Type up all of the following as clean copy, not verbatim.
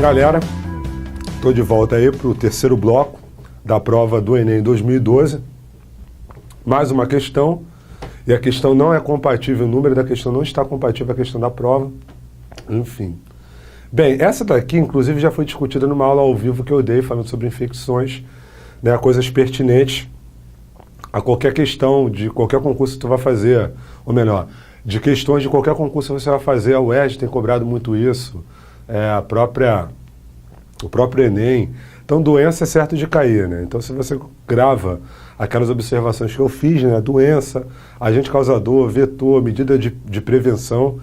galera, estou de volta aí para o terceiro bloco da prova do Enem 2012. Mais uma questão, e a questão não é compatível, o número da questão não está compatível com a questão da prova, enfim. Bem, essa daqui, inclusive, já foi discutida numa aula ao vivo que eu dei, falando sobre infecções, né, coisas pertinentes a qualquer questão de qualquer concurso que tu vai fazer, ou melhor, de questões de qualquer concurso que você vai fazer. A UERJ tem cobrado muito isso, o próprio Enem. Então, doença é certo de cair, né? Então, se você grava aquelas observações que eu fiz, né? Doença, agente causador, vetor, medida de prevenção,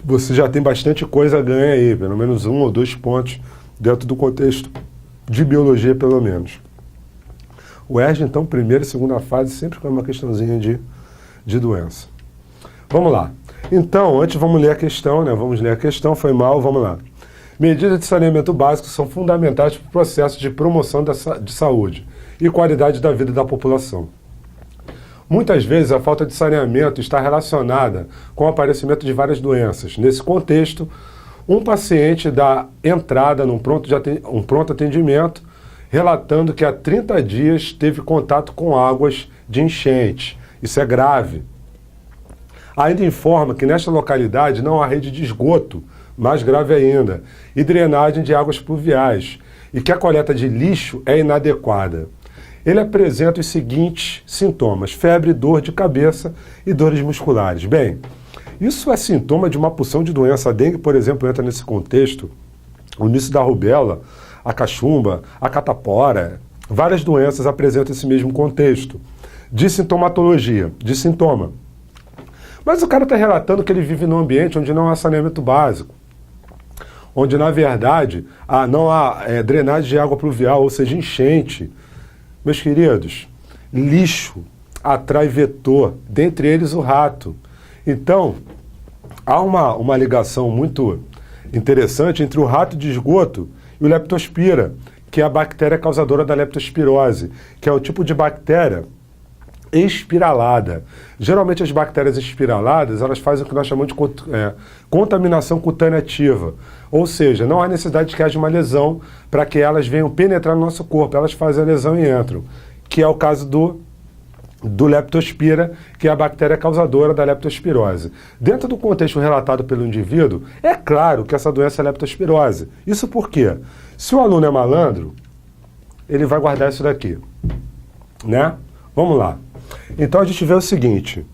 você já tem bastante coisa a ganhar aí, pelo menos 1 ou 2 pontos dentro do contexto de biologia, pelo menos. O UERJ, então, primeira e segunda fase, sempre com uma questãozinha de doença. Vamos lá. Então, antes vamos ler a questão, né? Vamos ler a questão, foi mal, vamos lá. Medidas de saneamento básico são fundamentais para o processo de promoção de saúde e qualidade da vida da população. Muitas vezes a falta de saneamento está relacionada com o aparecimento de várias doenças. Nesse contexto, um paciente dá entrada num pronto atendimento, relatando que há 30 dias teve contato com águas de enchente. Isso é grave. Ainda informa que nesta localidade não há rede de esgoto, mais grave ainda, e drenagem de águas pluviais, e que a coleta de lixo é inadequada. Ele apresenta os seguintes sintomas: febre, dor de cabeça e dores musculares. Bem, isso é sintoma de uma porção de doença. A dengue, por exemplo, entra nesse contexto, o início da rubéola, a cachumba, a catapora, várias doenças apresentam esse mesmo contexto de sintomatologia, de sintoma. Mas o cara está relatando que ele vive num ambiente onde não há saneamento básico, onde, na verdade, não há drenagem de água pluvial, ou seja, enchente. Meus queridos, lixo atrai vetor, dentre eles o rato. Então, há uma ligação muito interessante entre o rato de esgoto e o leptospira, que é a bactéria causadora da leptospirose, que é o tipo de bactéria espiralada. Geralmente as bactérias espiraladas, elas fazem o que nós chamamos de contaminação cutânea ativa. Ou seja, não há necessidade de que haja uma lesão para que elas venham penetrar no nosso corpo. Elas fazem a lesão e entram. Que é o caso do leptospira, que é a bactéria causadora da leptospirose. Dentro do contexto relatado pelo indivíduo, é claro que essa doença é leptospirose. Isso por quê? Se o aluno é malandro, ele vai guardar isso daqui, né? Vamos lá. Então a gente vê o seguinte: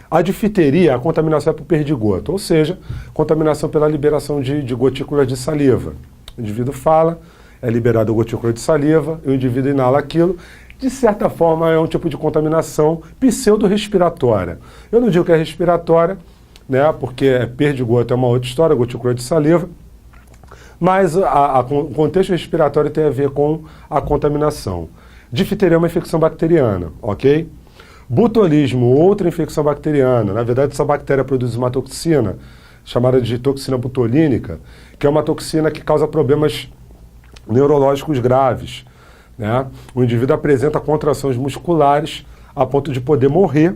a difteria, a contaminação é por perdigoto, ou seja, contaminação pela liberação de gotículas de saliva. O indivíduo fala, é liberada a gotícula de saliva, e o indivíduo inala aquilo. De certa forma é um tipo de contaminação pseudo-respiratória. Eu não digo que é respiratória, né, porque perdigoto é uma outra história, gotícula de saliva, mas o contexto respiratório tem a ver com a contaminação. Difteria é uma infecção bacteriana, ok? Botulismo, outra infecção bacteriana. Na verdade, essa bactéria produz uma toxina, chamada de toxina butolínica, que é uma toxina que causa problemas neurológicos graves, né? O indivíduo apresenta contrações musculares a ponto de poder morrer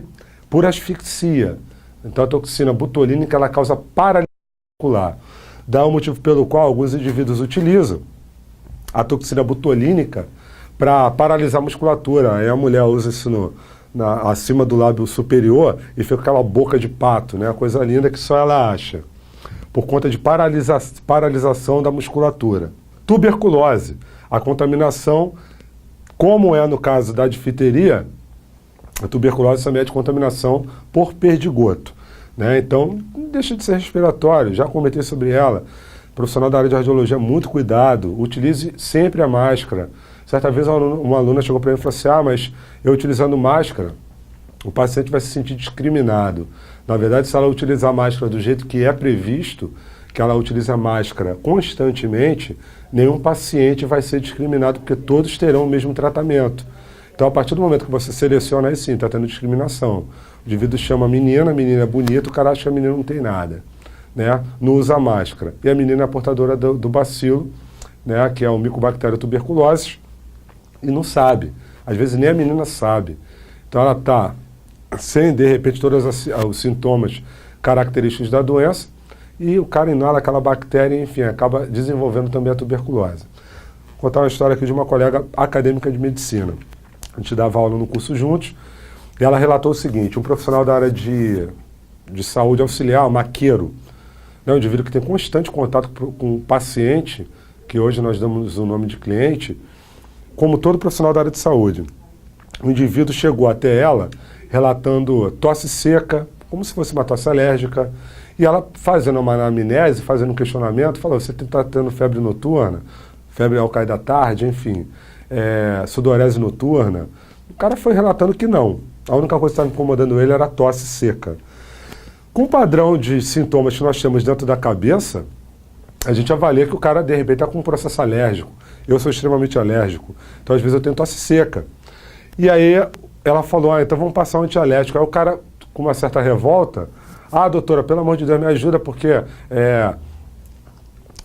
por asfixia. Então, a toxina butolínica, ela causa paralisia muscular. Dá o motivo pelo qual alguns indivíduos utilizam a toxina butolínica para paralisar a musculatura. Aí a mulher usa isso acima do lábio superior e fica com aquela boca de pato, né? Coisa linda que só ela acha, por conta de paralisação da musculatura. Tuberculose, a contaminação, como é no caso da difteria, a tuberculose também é de contaminação por perdigoto, né? Então, não deixa de ser respiratório, já comentei sobre ela. Profissional da área de radiologia, muito cuidado, utilize sempre a máscara. Certa vez uma aluna chegou para mim e falou assim: mas eu utilizando máscara, o paciente vai se sentir discriminado. Na verdade, se ela utilizar a máscara do jeito que é previsto, que ela utiliza a máscara constantemente, nenhum paciente vai ser discriminado, porque todos terão o mesmo tratamento. Então, a partir do momento que você seleciona, aí sim, está tendo discriminação. O indivíduo chama a menina é bonita, o cara acha que a menina não tem nada, né? Não usa máscara. E a menina é portadora do bacilo, né, que é o Mycobacterium tuberculosis, e não sabe. Às vezes nem a menina sabe. Então ela está sem, de repente, todos os sintomas característicos da doença, e o cara inala aquela bactéria e, enfim, acaba desenvolvendo também a tuberculose. Vou contar uma história aqui de uma colega acadêmica de medicina. A gente dava aula no curso juntos, e ela relatou o seguinte: um profissional da área de saúde auxiliar, maqueiro, né, um indivíduo que tem constante contato com o paciente, que hoje nós damos o nome de cliente, como todo profissional da área de saúde. O indivíduo chegou até ela relatando tosse seca, como se fosse uma tosse alérgica, e ela fazendo uma anamnese, fazendo um questionamento, falou: você está tendo febre noturna, febre ao cair da tarde, enfim, sudorese noturna? O cara foi relatando que não. A única coisa que estava incomodando ele era a tosse seca. Com o padrão de sintomas que nós temos dentro da cabeça, a gente avalia que o cara, de repente, está com um processo alérgico. Eu sou extremamente alérgico, então às vezes eu tenho tosse seca. E aí ela falou: então vamos passar um antialérgico. Aí o cara, com uma certa revolta: doutora, pelo amor de Deus, me ajuda, porque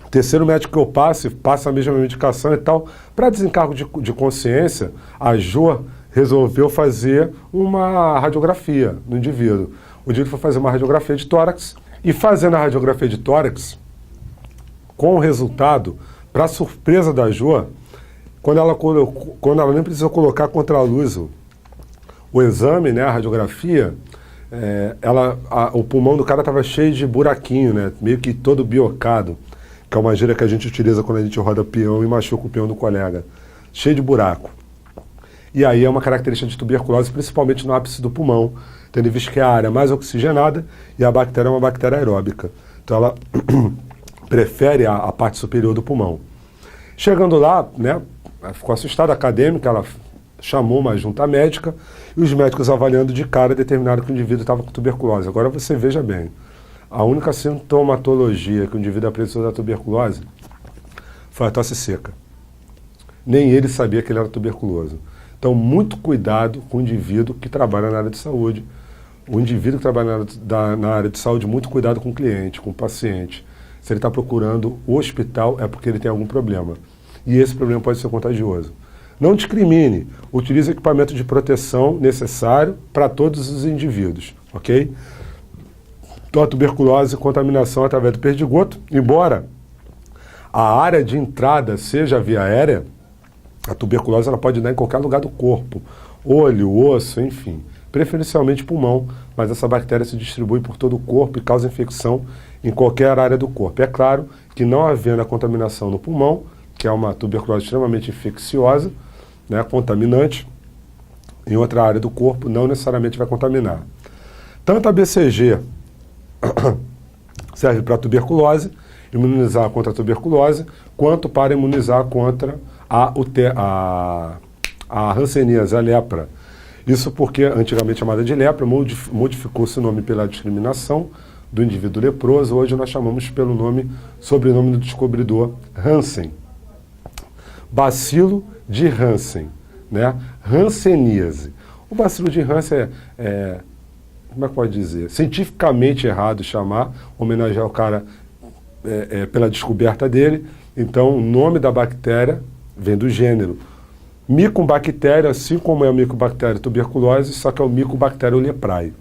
terceiro médico que eu passo, passa a mesma medicação e tal. Para desencargo de consciência, a Jo resolveu fazer uma radiografia no indivíduo. O indivíduo foi fazer uma radiografia de tórax, e fazendo a radiografia de tórax, com o resultado, para surpresa da Jo, quando ela nem precisou colocar contra a luz o exame, né, a radiografia, o pulmão do cara estava cheio de buraquinho, né, meio que todo biocado, que é uma gíria que a gente utiliza quando a gente roda peão e machuca o peão do colega. Cheio de buraco. E aí é uma característica de tuberculose, principalmente no ápice do pulmão, tendo em vista que é a área mais oxigenada e a bactéria é uma bactéria aeróbica. Então ela prefere a parte superior do pulmão. Chegando lá, né, ficou assustada, acadêmica, ela chamou uma junta médica, e os médicos, avaliando de cara, determinaram que o indivíduo estava com tuberculose. Agora você veja bem, a única sintomatologia que o indivíduo apresentou da tuberculose foi a tosse seca. Nem ele sabia que ele era tuberculoso. Então, muito cuidado com o indivíduo que trabalha na área de saúde. O indivíduo que trabalha na área de saúde, muito cuidado com o cliente, com o paciente. Se ele está procurando o hospital, é porque ele tem algum problema. E esse problema pode ser contagioso. Não discrimine. Utilize o equipamento de proteção necessário para todos os indivíduos, ok? Então, a tuberculose e contaminação através do perdigoto, embora a área de entrada seja a via aérea, a tuberculose ela pode dar em qualquer lugar do corpo, olho, osso, enfim, preferencialmente pulmão, mas essa bactéria se distribui por todo o corpo e causa infecção em qualquer área do corpo. É claro que, não havendo a contaminação no pulmão, que é uma tuberculose extremamente infecciosa, né, contaminante, em outra área do corpo não necessariamente vai contaminar. Tanto a BCG serve para tuberculose, imunizar contra a tuberculose, quanto para imunizar contra a hanseníase, a lepra. Isso porque, antigamente chamada de lepra, modificou-se o nome pela discriminação do indivíduo leproso. Hoje nós chamamos pelo sobrenome do descobridor, Hansen. Bacilo de Hansen, né? Hanseníase. O bacilo de Hansen como é que pode dizer? Cientificamente errado chamar, homenagear o cara pela descoberta dele. Então, o nome da bactéria vem do gênero Mycobacterium, assim como é a Mycobacterium tuberculose, só que é o Mycobacterium leprae,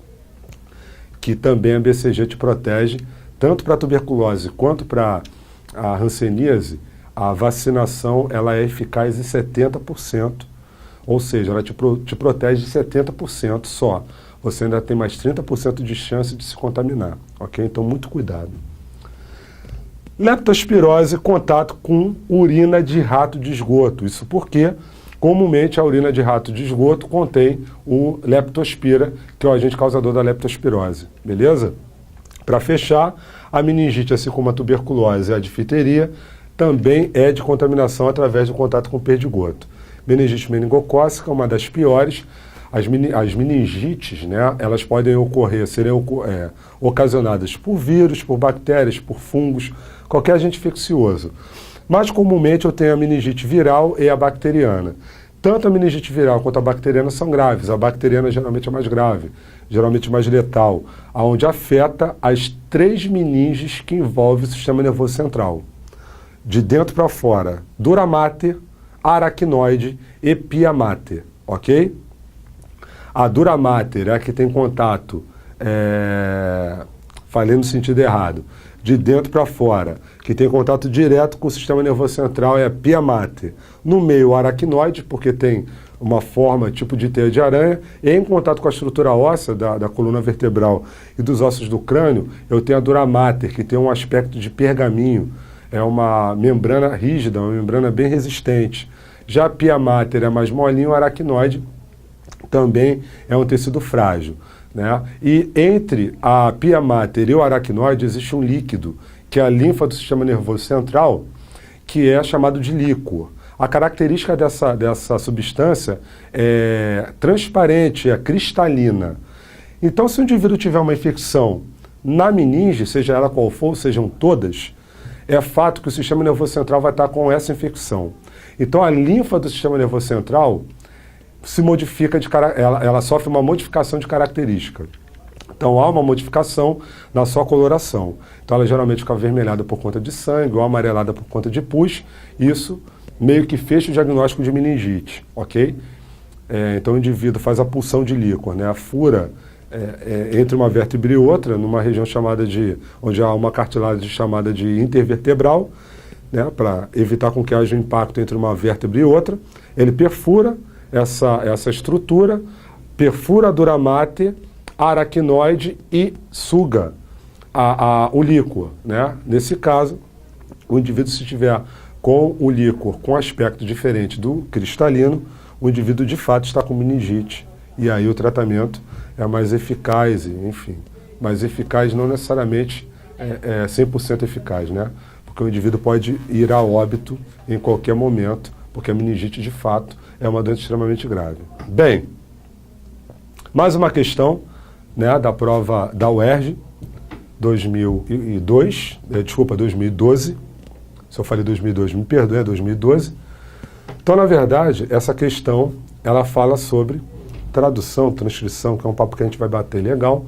que também a BCG te protege, tanto para a tuberculose quanto para a hanseníase. A vacinação ela é eficaz em 70%, ou seja, ela te protege de 70% só. Você ainda tem mais 30% de chance de se contaminar, ok? Então, muito cuidado. Leptospirose, contato com urina de rato de esgoto. Isso porque, comumente, a urina de rato de esgoto contém o leptospira, que é o agente causador da leptospirose. Beleza? Para fechar, a meningite, assim como a tuberculose e a difteria, também é de contaminação através do contato com o perdigoto. Meningite meningocócica é uma das piores. As meningites, né, elas podem serem ocasionadas por vírus, por bactérias, por fungos, qualquer agente infeccioso. Mais comumente eu tenho a meningite viral e a bacteriana. Tanto a meningite viral quanto a bacteriana são graves. A bacteriana geralmente é mais grave, geralmente mais letal, onde afeta as 3 meninges que envolvem o sistema nervoso central. De dentro para fora, dura mater, aracnoide e pia mater, ok? A dura mater é a que tem contato falei no sentido errado, de dentro para fora, que tem contato direto com o sistema nervoso central, é a pia mater. No meio, o aracnoide, porque tem uma forma tipo de teia de aranha, e em contato com a estrutura óssea da coluna vertebral e dos ossos do crânio, eu tenho a dura mater, que tem um aspecto de pergaminho, é uma membrana rígida, uma membrana bem resistente. Já a pia mater é mais molinho, o aracnoide também é um tecido frágil, né? E entre a pia mater e o aracnoide existe um líquido, que é a linfa do sistema nervoso central, que é chamado de líquor. A característica dessa substância é transparente, é cristalina. Então, se o indivíduo tiver uma infecção na meninge, seja ela qual for, sejam todas, é fato que o sistema nervoso central vai estar com essa infecção. Então, a linfa do sistema nervoso central se modifica, ela sofre uma modificação de característica. Então, há uma modificação na sua coloração. Então, ela geralmente fica avermelhada por conta de sangue ou amarelada por conta de pus. Isso meio que fecha o diagnóstico de meningite, ok? Então, o indivíduo faz a pulsão de líquor, né? A fura entre uma vértebra e outra, numa região onde há uma cartilagem chamada de intervertebral, né? Para evitar com que haja um impacto entre uma vértebra e outra. Ele perfura essa estrutura, perfura a dura mater, a aracnoide e suga o líquor, né? Nesse caso, o indivíduo, se tiver com o líquor com aspecto diferente do cristalino, o indivíduo de fato está com meningite. E aí o tratamento é mais eficaz, enfim. Mas eficaz não necessariamente é 100% eficaz, né? Porque o indivíduo pode ir a óbito em qualquer momento, porque a meningite de fato é uma doença extremamente grave. Bem, mais uma questão, né, da prova da UERJ, 2012. Se eu falei 2002, me perdoe, é 2012. Então, na verdade, essa questão, ela fala sobre tradução, transcrição, que é um papo que a gente vai bater legal.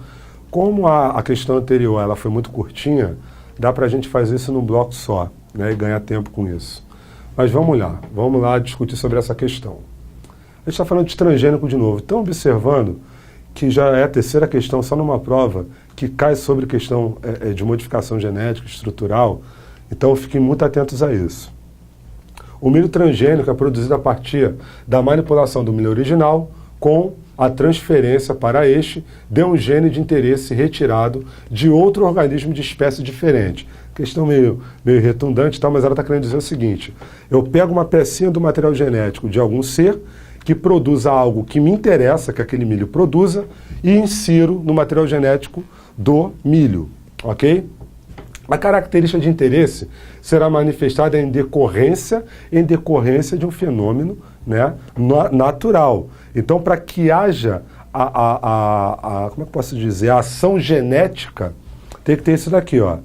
Como a questão anterior ela foi muito curtinha, dá para a gente fazer isso num bloco só, né, e ganhar tempo com isso. Mas vamos lá discutir sobre essa questão. A gente está falando de transgênico de novo. Estão observando que já é a terceira questão só numa prova que cai sobre questão de modificação genética, estrutural. Então fiquem muito atentos a isso. O milho transgênico é produzido a partir da manipulação do milho original com a transferência para este de um gene de interesse retirado de outro organismo de espécie diferente. Questão meio redundante, tá? Mas ela está querendo dizer o seguinte: eu pego uma pecinha do material genético de algum ser que produza algo que me interessa que aquele milho produza e insiro no material genético do milho, ok? A característica de interesse será manifestada em decorrência de um fenômeno, né, natural. Então, para que haja como é que eu posso dizer, a ação genética, tem que ter isso daqui, ó,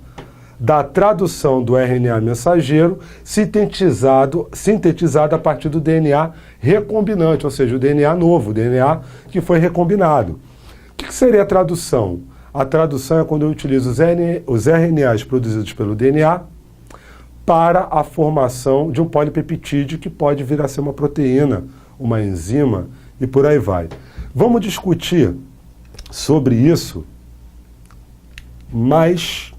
da tradução do RNA mensageiro sintetizado a partir do DNA recombinante, ou seja, o DNA novo, o DNA que foi recombinado. O que seria a tradução? A tradução é quando eu utilizo os RNAs produzidos pelo DNA para a formação de um polipeptídeo que pode vir a ser uma proteína, uma enzima e por aí vai. Vamos discutir sobre isso, mas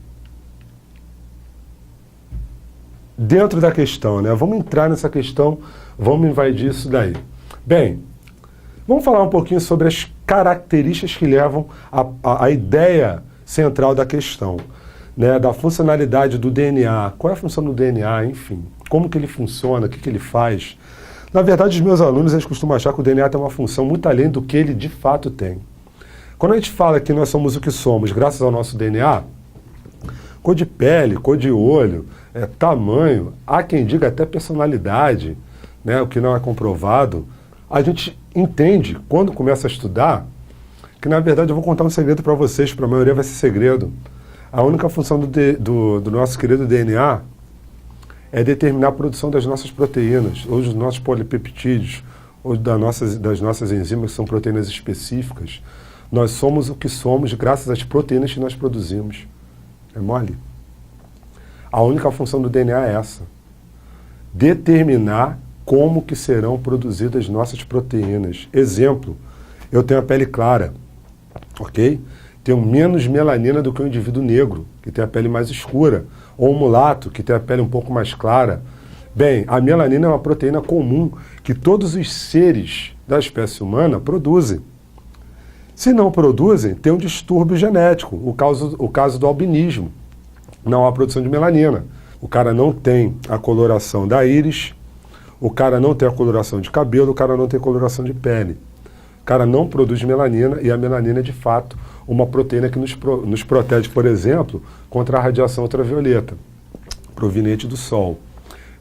dentro da questão, né? Vamos entrar nessa questão, vamos invadir isso daí. Bem, vamos falar um pouquinho sobre as características que levam à ideia central da questão, né? Da funcionalidade do DNA. Qual é a função do DNA, enfim? Como que ele funciona, o que ele faz? Na verdade, os meus alunos eles costumam achar que o DNA tem uma função muito além do que ele de fato tem. Quando a gente fala que nós somos o que somos graças ao nosso DNA, cor de pele, cor de olho, tamanho, há quem diga até personalidade, né, o que não é comprovado, a gente entende, quando começa a estudar, que na verdade eu vou contar um segredo para vocês, para a maioria vai ser segredo. A única função do nosso querido DNA é determinar a produção das nossas proteínas, ou dos nossos polipeptídeos, ou das nossas enzimas, que são proteínas específicas. Nós somos o que somos graças às proteínas que nós produzimos. É mole? A única função do DNA é essa. Determinar como que serão produzidas nossas proteínas. Exemplo, eu tenho a pele clara, ok? tenho menos melanina do que o indivíduo negro, que tem a pele mais escura, ou o mulato, que tem a pele um pouco mais clara. Bem, a melanina é uma proteína comum que todos os seres da espécie humana produzem. Se não produzem, tem um distúrbio genético, o caso do albinismo. Não há produção de melanina. O cara não tem a coloração da íris, o cara não tem a coloração de cabelo, o cara não tem coloração de pele. O cara não produz melanina e a melanina é, de fato, uma proteína que nos protege, por exemplo, contra a radiação ultravioleta, proveniente do sol.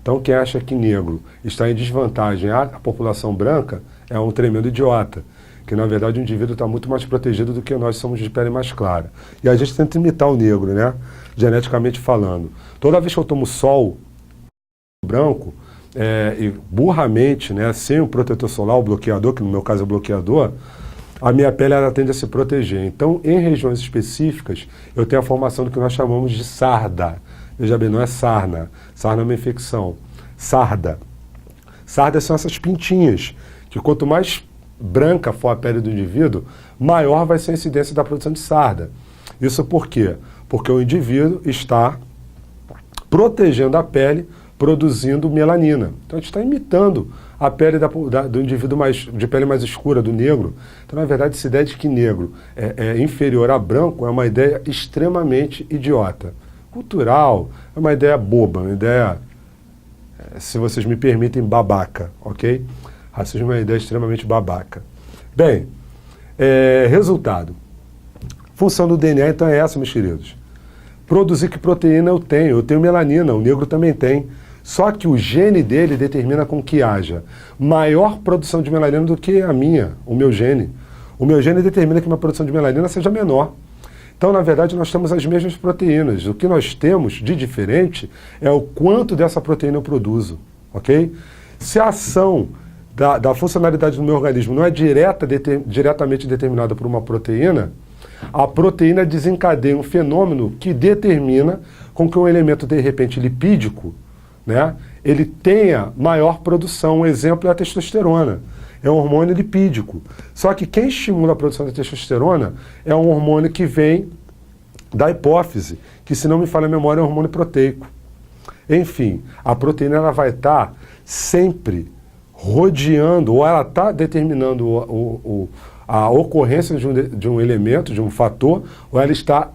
Então, quem acha que negro está em desvantagem à população branca é um tremendo idiota, que, na verdade, o indivíduo está muito mais protegido do que nós somos de pele mais clara. E a gente tenta imitar o negro, né? Geneticamente falando. Toda vez que eu tomo sol branco, e burramente, né, sem o protetor solar, o bloqueador, que no meu caso é o bloqueador, a minha pele ela tende a se proteger. Então, em regiões específicas, eu tenho a formação do que nós chamamos de sarda. Veja bem, não é sarna. Sarna é uma infecção. Sarda. Sardas são essas pintinhas, que quanto mais branca for a pele do indivíduo, maior vai ser a incidência da produção de sarda. Isso por quê? Porque o indivíduo está protegendo a pele, produzindo melanina. Então a gente está imitando a pele do indivíduo de pele mais escura, do negro. Então, na verdade, essa ideia de que negro é inferior a branco é uma ideia extremamente idiota. Cultural, é uma ideia boba, uma ideia, se vocês me permitem, babaca, ok? Racismo é uma ideia extremamente babaca. Bem, resultado. Função do DNA, então, é essa, meus queridos. Produzir que proteína eu tenho? Eu tenho melanina, o negro também tem. Só que o gene dele determina com que haja maior produção de melanina do que a minha, o meu gene. O meu gene determina que minha produção de melanina seja menor. Então, na verdade, nós temos as mesmas proteínas. O que nós temos de diferente é o quanto dessa proteína eu produzo, ok? Se a ação da funcionalidade do meu organismo não é diretamente determinada por uma proteína, a proteína desencadeia um fenômeno que determina com que um elemento, de repente, lipídico, né, ele tenha maior produção. Um exemplo é a testosterona. É um hormônio lipídico. Só que quem estimula a produção da testosterona é um hormônio que vem da hipófise, que, se não me falha a memória, é um hormônio proteico. Enfim, a proteína ela vai estar sempre rodeando, ou ela está determinando a ocorrência de um elemento, de um fator, ou ela está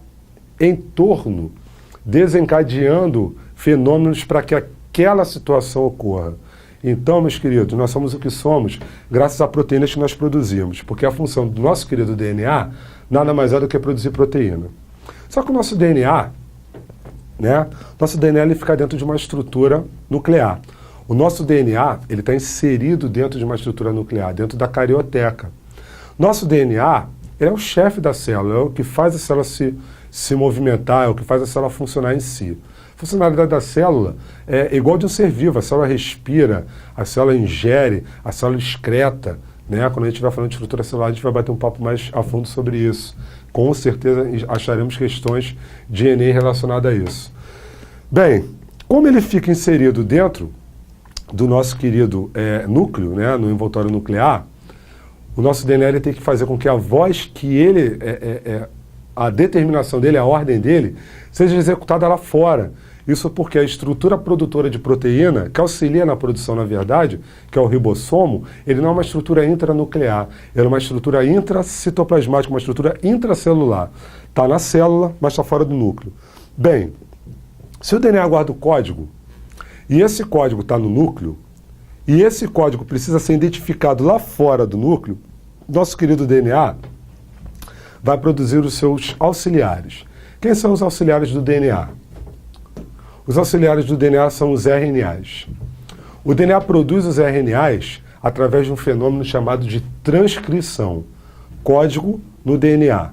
em torno, desencadeando fenômenos para que aquela situação ocorra. Então, meus queridos, nós somos o que somos graças a proteínas que nós produzimos, porque a função do nosso querido DNA nada mais é do que produzir proteína. Só que o nosso DNA, né, ele fica dentro de uma estrutura nuclear. O nosso DNA, ele está inserido dentro de uma estrutura nuclear, dentro da carioteca. Nosso DNA, ele é o chefe da célula, é o que faz a célula se movimentar, é o que faz a célula funcionar em si. A funcionalidade da célula é igual de um ser vivo. A célula respira, a célula ingere, a célula excreta, né? Quando a gente vai falando de estrutura celular, a gente vai bater um papo mais a fundo sobre isso. Com certeza acharemos questões de Enem relacionadas a isso. Bem, como ele fica inserido dentro do nosso querido núcleo, né, no envoltório nuclear, o nosso DNA ele tem que fazer com que a voz que ele, a determinação dele, a ordem dele, seja executada lá fora. Isso porque a estrutura produtora de proteína, que auxilia na produção, na verdade, que é o ribossomo, ele não é uma estrutura intranuclear, ele é uma estrutura intracitoplasmática, uma estrutura intracelular. Está na célula, mas está fora do núcleo. Bem, se o DNA guarda o código, e esse código está no núcleo, e esse código precisa ser identificado lá fora do núcleo, nosso querido DNA vai produzir os seus auxiliares. Quem são os auxiliares do DNA? Os auxiliares do DNA são os RNAs. O DNA produz os RNAs através de um fenômeno chamado de transcrição. Código no DNA.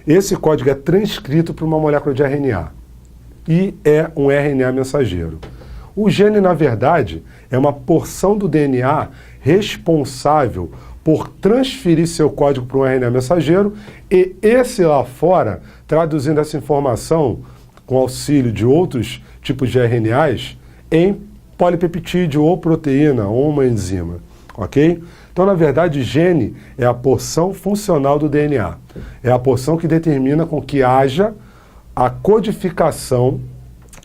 Esse código é transcrito para uma molécula de RNA. E é um RNA mensageiro. O gene, na verdade, é uma porção do DNA responsável por transferir seu código para um RNA mensageiro e esse lá fora, traduzindo essa informação com auxílio de outros tipos de RNAs em polipeptídeo ou proteína ou uma enzima. ok? Então, na verdade, gene é a porção funcional do DNA. É a porção que determina com que haja a codificação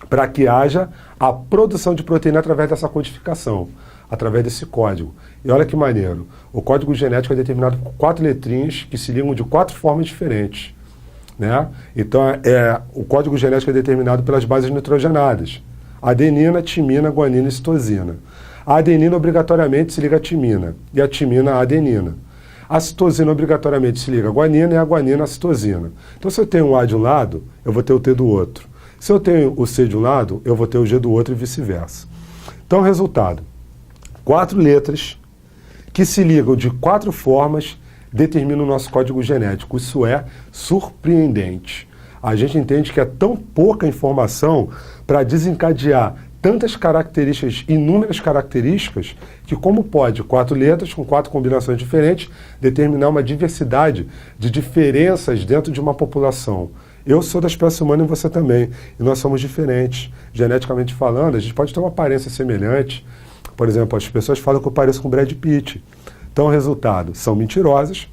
para que haja a produção de proteína através dessa codificação, através desse código. E olha que maneiro, o código genético é determinado por 4 letrinhas que se ligam de 4 formas diferentes, né? Então, o código genético é determinado pelas bases nitrogenadas: adenina, timina, guanina e citosina. A adenina obrigatoriamente se liga à timina, e a timina à adenina. A citosina obrigatoriamente se liga à guanina e a guanina à citosina. Então, se eu tenho um A de um lado, eu vou ter o T do outro. Se eu tenho o C de um lado, eu vou ter o G do outro e vice-versa. Então, resultado: 4 letras que se ligam de 4 formas determinam o nosso código genético. Isso é surpreendente. A gente entende que é tão pouca informação para desencadear tantas características, inúmeras características, que como pode 4 letras com 4 combinações diferentes determinar uma diversidade de diferenças dentro de uma população. Eu sou da espécie humana e você também, e nós somos diferentes. Geneticamente falando, a gente pode ter uma aparência semelhante. Por exemplo, as pessoas falam que eu pareço com Brad Pitt. Então, o resultado, são mentirosas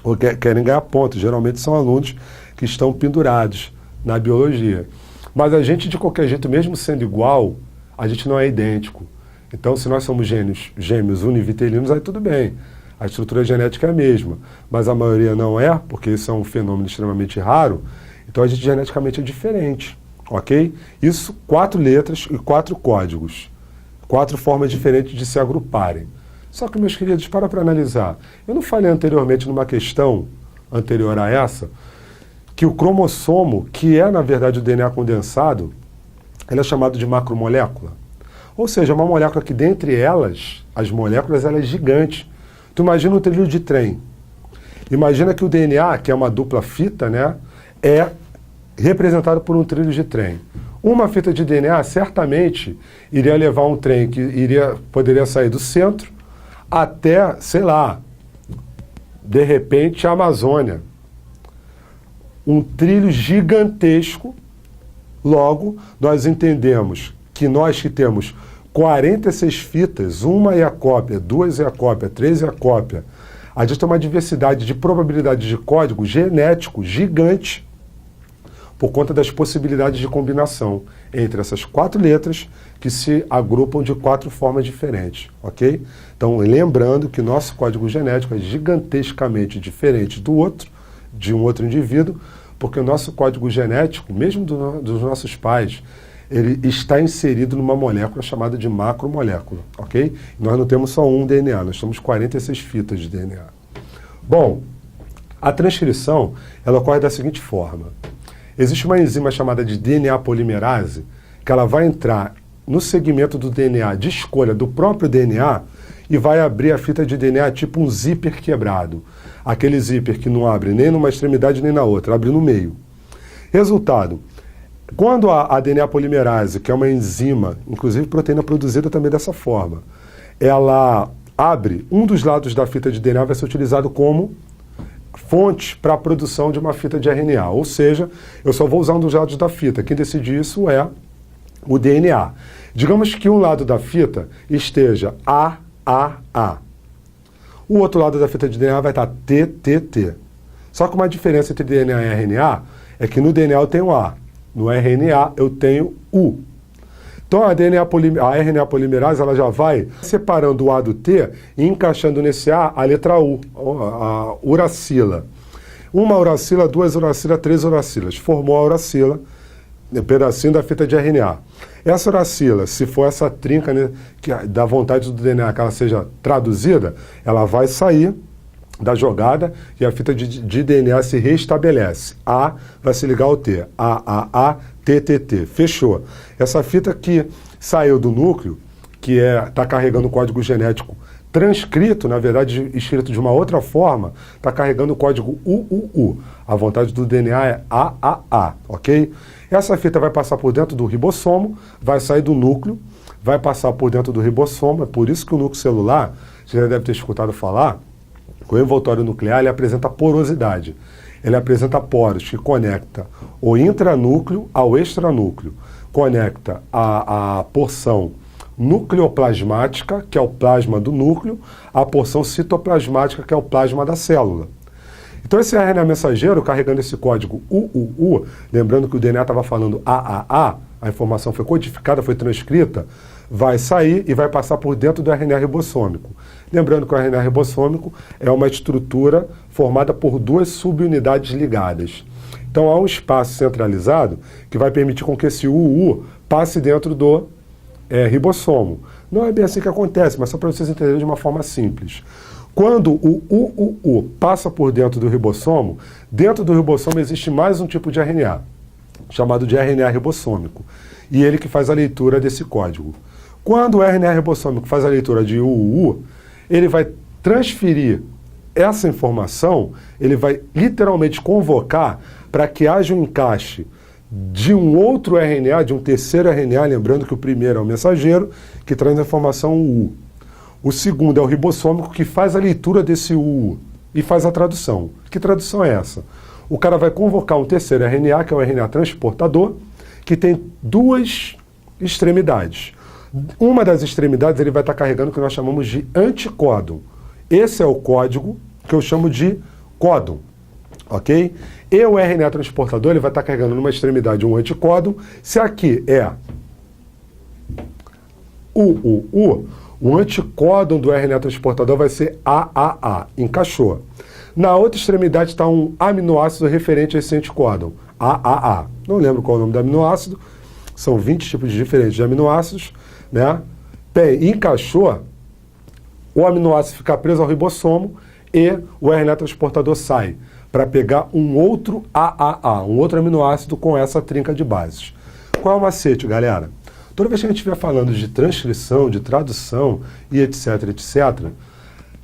ou querem ganhar pontos. Geralmente são alunos que estão pendurados na biologia. Mas a gente, de qualquer jeito, mesmo sendo igual, a gente não é idêntico. Então, se nós somos gêmeos univitelinos, aí tudo bem. A estrutura genética é a mesma. Mas a maioria não é, porque isso é um fenômeno extremamente raro. Então, a gente geneticamente é diferente, ok? Isso, 4 letras e 4 códigos. 4 formas diferentes de se agruparem. Só que, meus queridos, para analisar. Eu não falei anteriormente, numa questão anterior a essa, que o cromossomo, que é, na verdade, o DNA condensado, ele é chamado de macromolécula. Ou seja, uma molécula que, dentre elas, as moléculas, ela é gigante. Tu imagina um trilho de trem. Imagina que o DNA, que é uma dupla fita, né, é representado por um trilho de trem. Uma fita de DNA, certamente, iria levar um trem que poderia sair do centro até, sei lá, de repente, a Amazônia. Um trilho gigantesco. Logo, nós entendemos que nós que temos 46 fitas, uma é a cópia, 2 é a cópia, 3 é a cópia, a gente tem uma diversidade de probabilidade de código genético gigante por conta das possibilidades de combinação entre essas 4 letras que se agrupam de 4 formas diferentes, ok? Então, lembrando que nosso código genético é gigantescamente diferente do outro, de um outro indivíduo, porque o nosso código genético, mesmo dos nossos pais, ele está inserido numa molécula chamada de macromolécula, ok? Nós não temos só um DNA, nós temos 46 fitas de DNA. Bom, a transcrição, ela ocorre da seguinte forma. Existe uma enzima chamada de DNA polimerase, que ela vai entrar no segmento do DNA de escolha do próprio DNA e vai abrir a fita de DNA tipo um zíper quebrado. Aquele zíper que não abre nem numa extremidade nem na outra, abre no meio. Resultado, quando a DNA polimerase, que é uma enzima, inclusive proteína produzida também dessa forma, ela abre, um dos lados da fita de DNA vai ser utilizado como fonte para a produção de uma fita de RNA. Ou seja, eu só vou usar um dos lados da fita. Quem decide isso é o DNA. Digamos que um lado da fita esteja AAA. O outro lado da fita de DNA vai estar TTT. Só que uma diferença entre DNA e RNA é que no DNA eu tenho A, no RNA eu tenho U. Então a RNA polimerase ela já vai separando o A do T e encaixando nesse A a letra U, a uracila. Uma uracila, 2 uracilas, 3 uracilas. Formou a uracila, um pedacinho da fita de RNA. Essa uracila, se for essa trinca, né, que dá vontade do DNA que ela seja traduzida, ela vai sair da jogada e a fita de DNA se restabelece. A vai se ligar ao T. A, T, T, T. Fechou. Essa fita que saiu do núcleo, que está carregando o código genético transcrito, na verdade escrito de uma outra forma, está carregando o código UUU. A vontade do DNA é AAA, ok? Essa fita vai passar por dentro do ribossomo, vai sair do núcleo, vai passar por dentro do ribossomo, é por isso que o núcleo celular, você já deve ter escutado falar, o envoltório nuclear ele apresenta porosidade. Ele apresenta poros que conecta o intranúcleo ao extranúcleo, conecta a porção nucleoplasmática, que é o plasma do núcleo, a porção citoplasmática, que é o plasma da célula. Então esse RNA mensageiro, carregando esse código UUU, lembrando que o DNA estava falando AAA, a informação foi codificada, foi transcrita, vai sair e vai passar por dentro do RNA ribossômico. Lembrando que o RNA ribossômico é uma estrutura formada por duas subunidades ligadas. Então há um espaço centralizado que vai permitir com que esse UU passe dentro do ribossomo. Não é bem assim que acontece, mas só para vocês entenderem de uma forma simples. Quando o UUU passa por dentro do ribossomo existe mais um tipo de RNA, chamado de RNA ribossômico, e ele que faz a leitura desse código. Quando o RNA ribossômico faz a leitura de UUU, ele vai transferir essa informação, ele vai literalmente convocar para que haja um encaixe de um outro RNA, de um terceiro RNA, lembrando que o primeiro é o mensageiro, que traz a informação UU. O segundo é o ribossômico, que faz a leitura desse UU e faz a tradução. Que tradução é essa? O cara vai convocar um terceiro RNA, que é o RNA transportador, que tem duas extremidades. Uma das extremidades ele vai estar carregando o que nós chamamos de anticódon. Esse é o código que eu chamo de códon, ok? E o RNA transportador ele vai estar carregando numa extremidade um anticódon. Se aqui é UUU, o anticódon do RNA transportador vai ser AAA, encaixou. Na outra extremidade está um aminoácido referente a esse anticódon, AAA. Não lembro qual é o nome do aminoácido, são 20 tipos diferentes de aminoácidos, né? Bem, encaixou, o aminoácido fica preso ao ribossomo e o RNA transportador sai para pegar um outro AAA, um outro aminoácido com essa trinca de bases. Qual é o macete, galera? Toda vez que a gente estiver falando de transcrição, de tradução e etc, etc,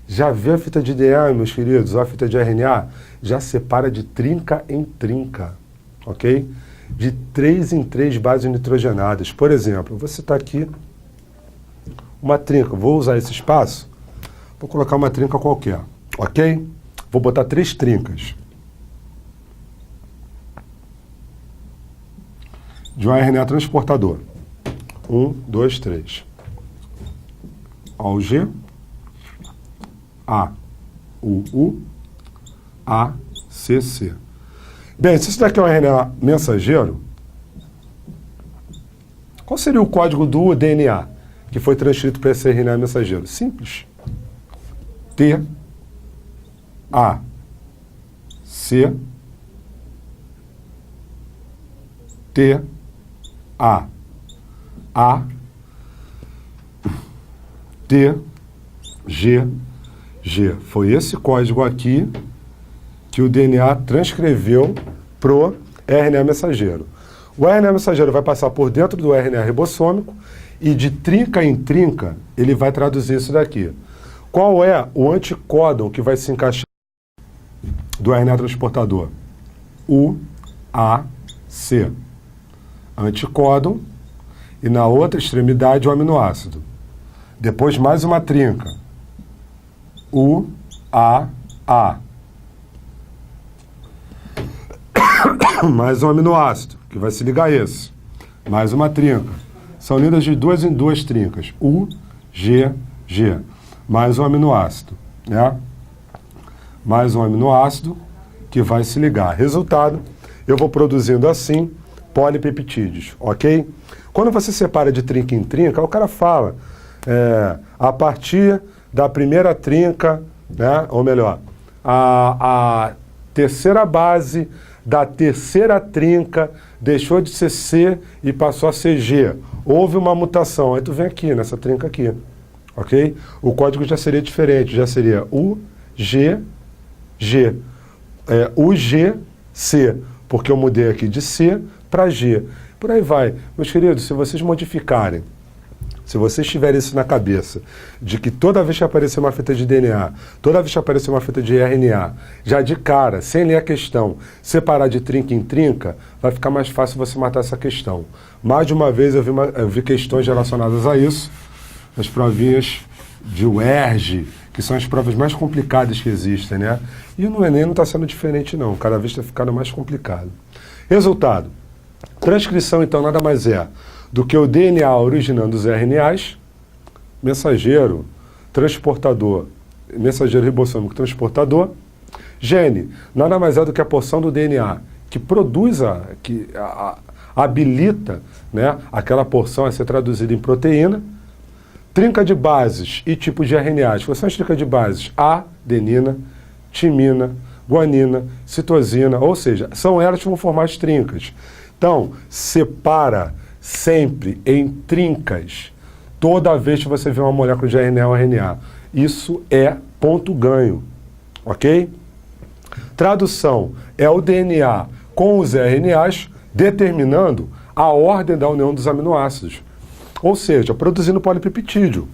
já vê a fita de DNA, meus queridos, a fita de RNA, já separa de trinca em trinca, ok? De 3 em 3 bases nitrogenadas. Por exemplo, vou citar aqui uma trinca, vou usar esse espaço, vou colocar uma trinca qualquer, ok? Vou botar 3 trincas de um RNA transportador. 1, 2, 3. Ó, o G, A, U, U, A, C, C. Bem, se isso daqui é um RNA mensageiro, qual seria o código do DNA que foi transcrito para esse RNA mensageiro? Simples. T, A, C, T, A, T, G, G. Foi esse código aqui que o DNA transcreveu pro RNA mensageiro. O RNA mensageiro vai passar por dentro do RNA ribossômico e de trinca em trinca ele vai traduzir isso daqui. Qual é o anticódon que vai se encaixar do RNA transportador? U, A, C. Anticódon. E na outra extremidade o aminoácido. Depois mais uma trinca. U, A, A. Mais um aminoácido, que vai se ligar a esse. Mais uma trinca. São lidas de 2 em 2 trincas. U, G, G. Mais um aminoácido, né? Mais um aminoácido que vai se ligar. Resultado, eu vou produzindo assim polipeptídeos, ok? Quando você separa de trinca em trinca, o cara fala a partir da primeira trinca, né? Ou melhor, a terceira base da terceira trinca deixou de ser C e passou a ser G. Houve uma mutação. Aí tu vem aqui, nessa trinca aqui, ok? O código já seria diferente, já seria U, G, G. U, G, C, porque eu mudei aqui de C para G. Por aí vai. Meus queridos, se vocês modificarem, se vocês tiverem isso na cabeça, de que toda vez que aparecer uma fita de DNA, toda vez que aparecer uma fita de RNA, já de cara, sem ler a questão, separar de trinca em trinca, vai ficar mais fácil você matar essa questão. Mais de uma vez eu vi questões relacionadas a isso, as provinhas de UERJ, que são as provas mais complicadas que existem, né? E o Enem não está sendo diferente não, cada vez está ficando mais complicado. Resultado. Transcrição, então, nada mais é do que o DNA originando os RNAs, mensageiro, transportador, mensageiro ribossômico transportador. Gene nada mais é do que a porção do DNA que produz, habilita, né, aquela porção a ser traduzida em proteína. Trinca de bases e tipos de RNAs. Quais são as trincas de bases? Adenina, timina, guanina, citosina, ou seja, são elas que vão formar as trincas. Então, separa sempre em trincas toda vez que você vê uma molécula de RNA ou RNA. Isso é ponto ganho, ok? Tradução é o DNA com os RNAs determinando a ordem da união dos aminoácidos. Ou seja, produzindo polipeptídeo.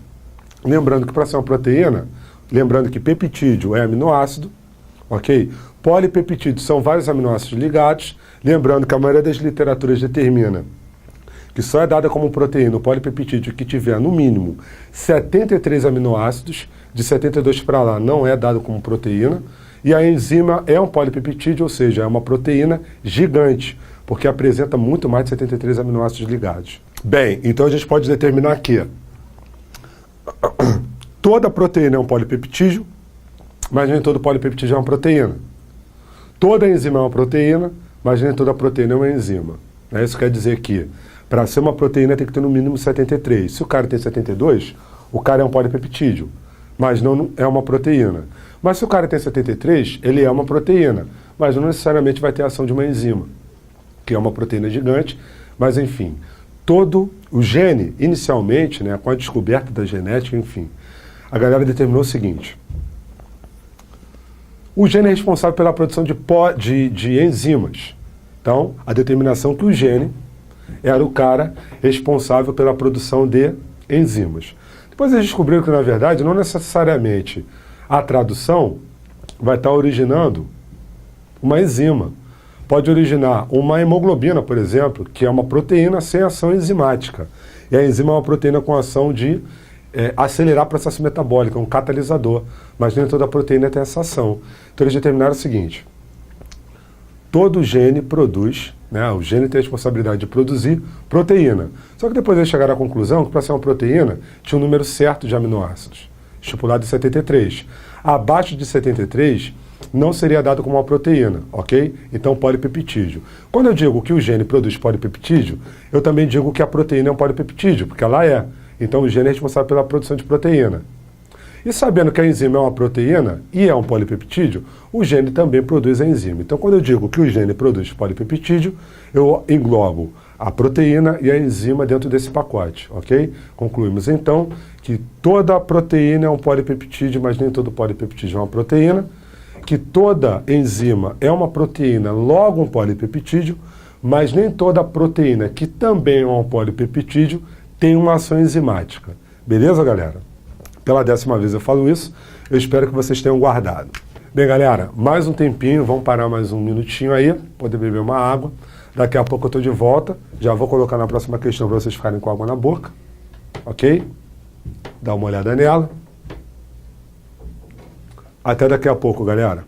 Lembrando que para ser uma proteína, lembrando que peptídeo é aminoácido, ok? Polipeptídeo são vários aminoácidos ligados. Lembrando que a maioria das literaturas determina que só é dada como proteína o polipeptídeo que tiver, no mínimo, 73 aminoácidos. De 72 para lá não é dado como proteína. E a enzima é um polipeptídeo, ou seja, é uma proteína gigante, porque apresenta muito mais de 73 aminoácidos ligados. Bem, então a gente pode determinar que toda proteína é um polipeptídeo, mas nem todo polipeptídeo é uma proteína. Toda enzima é uma proteína, mas nem toda proteína é uma enzima. Isso quer dizer que, para ser uma proteína, tem que ter no mínimo 73. Se o cara tem 72, o cara é um polipeptídeo, mas não é uma proteína. Mas se o cara tem 73, ele é uma proteína, mas não necessariamente vai ter a ação de uma enzima, que é uma proteína gigante, mas enfim. Todo o gene, inicialmente, né, com a descoberta da genética, enfim, a galera determinou o seguinte: o gene é responsável pela produção de enzimas. Então, a determinação que o gene era o cara responsável pela produção de enzimas. Depois eles descobriram que, na verdade, não necessariamente a tradução vai estar originando uma enzima. Pode originar uma hemoglobina, por exemplo, que é uma proteína sem ação enzimática. E a enzima é uma proteína com ação de acelerar o processo metabólico, é um catalisador. Mas nem toda proteína tem essa ação. Então eles determinaram o seguinte: todo gene produz, né, o gene tem a responsabilidade de produzir proteína. Só que depois eles chegaram à conclusão que para ser uma proteína tinha um número certo de aminoácidos, estipulado em 73. Abaixo de 73 não seria dado como uma proteína, ok? Então, polipeptídeo. Quando eu digo que o gene produz polipeptídeo, eu também digo que a proteína é um polipeptídeo, porque ela é. Então, o gene é responsável pela produção de proteína. E sabendo que a enzima é uma proteína e é um polipeptídeo, o gene também produz a enzima. Então, quando eu digo que o gene produz polipeptídeo, eu englobo a proteína e a enzima dentro desse pacote, ok? Concluímos, então, que toda proteína é um polipeptídeo, mas nem todo polipeptídeo é uma proteína, que toda enzima é uma proteína, logo um polipeptídeo, mas nem toda proteína, que também é um polipeptídeo, tem uma ação enzimática. Beleza, galera? Pela 10ª vez eu falo isso, eu espero que vocês tenham guardado. Bem, galera, mais um tempinho, vamos parar mais um minutinho aí, poder beber uma água. Daqui a pouco eu estou de volta, já vou colocar na próxima questão para vocês ficarem com água na boca, ok? Dá uma olhada nela. Até daqui a pouco, galera.